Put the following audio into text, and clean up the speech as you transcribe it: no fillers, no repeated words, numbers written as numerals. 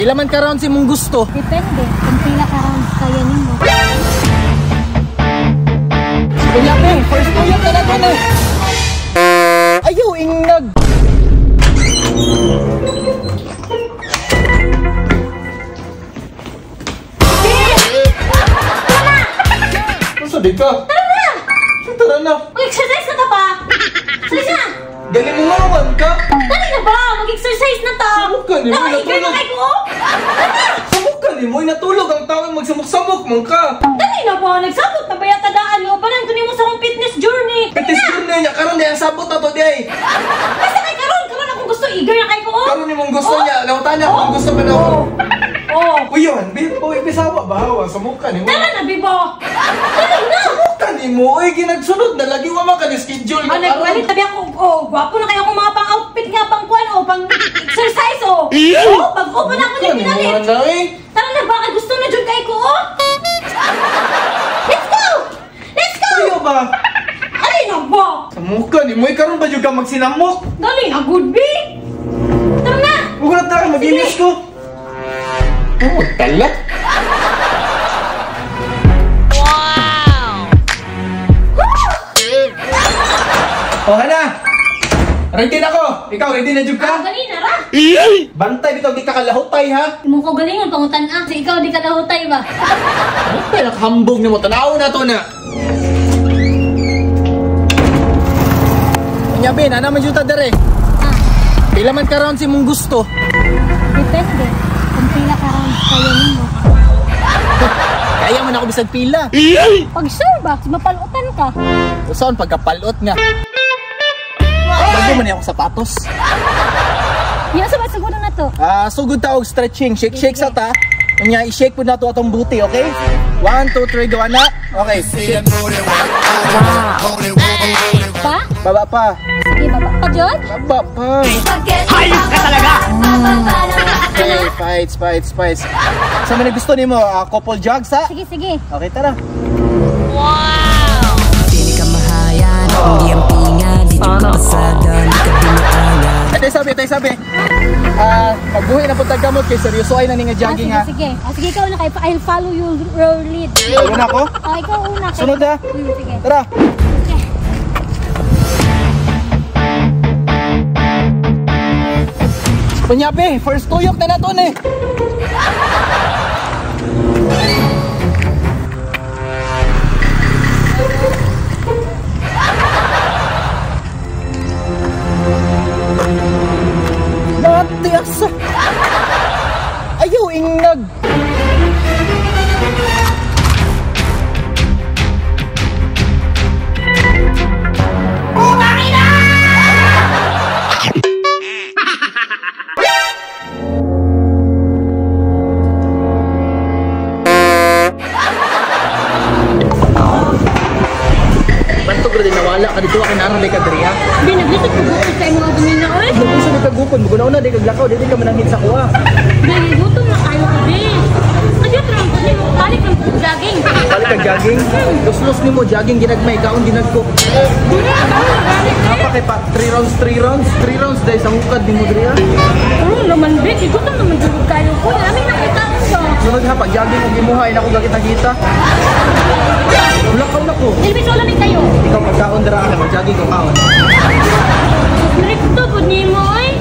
Pila man ka rounds imong gusto? Depende kung pila ka rounds kaya nimo. Kanya pe, first tuyok na nato na. Ayaw, ingag. Masa di ka? Tara na! Tara na. Mag-exercise na ta pa! Salis na! Dali mo nga naman ka. Dali na ba? Mag-exercise na ta! Samok ka ni mo, Nakaigar na natulog. kay ko! Samok ka ni mo, natulog ang tao magsamok-samok man ka. Dali na ba? Nagsabot na ba yung tadaan mo? Banan ko ni mo sa akong fitness journey! Petis yun na niya, karon niya ang sabot na to di ay. Basta kay karon akong gusto igar na kay ko! Karon ni mong gusto niya, nautan niya kung gusto pa daw. Oh! Uy yun, bisawa ba hawa, samok ka ni mo. Tara na, Bibo! Dali na! Samok ka ni mo, uy, ginagsunod na lagi wa man ka ni schedule. Ah, nagpalit tabi ako, gwapo na kayo akong mga pang-outfit nga, pang-kwan, pang-exercise, pag-upo na ako niya pinalit. Tara na, baka gusto na dyan kay ko, Let's go! Let's go! Uy ba? Ay, na ba? Samok ka ni mo, karon ba yung ka magsinamok? Dali na, good be! Tara na! Huwag na tayo, mag-inis ko. Oh, tala. Oh, Hana! Ready na ko! Ikaw, ready na jud ka? Dali na, ra! Bantay, bitaw di ka kalahutay, ha? Mo ko galingon, pangutan so ikaw di ka lahutay ba? Bantay, nakahambog ni mo. Tanaw na to na. Nyabi, na naman jud ta dere. Pila man ka rounds imong gusto? Depende kung pila ka rounds kaya nimo. Kaya man ako bisag pila. Pag sure ba, mapalutan ka. Saan pagkapalot nga? Bago man niya ako sapatos. Yan sa siguro na to. Sugod ta og stretching. Shake sa ta. Kanya i-shake po na to atong buti, okay? 1, 2, 3, gawa na. Okay, shake. Pa? Baba pa. Sige, baba pa, John? Baba pa. Hayop ka talaga! Okay, fights. Sa mga gusto nimo, couple jogs, ha? Sige, sige. Okay, tara. Wow! Hindi ka mahayan, hindi ang pingan, di ka pasada, hindi ka binaangan. Tay sabi. Magbuhi na po tagkamot kay seryoso ay na nga jogging, ha? Sige. Sige, ikaw na kayo. I'll follow your lead. Ayun ako. Ikaw una. Sunod, ha? Sige. Tara. Okay. Punyabi, first tuyok na nato eh. Natiasa. Ayaw, ingag. Nawala ka dito akin naroon ka diri ha. Hindi, naglisod ko bukod sa mga ganina, oy. Nagusto ni kagupon, mugunaw na di kaglakaw, di ka manangin sa kuha. Hindi, gutom na kayo ko din. Kasi ito lang kasi balik ng jogging. Balik kag jogging. Luslos ni mo jogging ginagmay kaon ginagko. Hindi, balik. Apa kay pa 3 rounds. 3 rounds dahil sa hukad ni mo diri ha. Oo naman, Vic. Gutom naman dyan kayo ko. Aming nakita ko siya. Sunod ha pag jogging og imuha ina ko gakita-kita. Ulakaw na ko. Ilbis wala ni kayo. Ikaw pagkaon dira ka mag-jogging ko kaon. Direkto po ni mo, oy.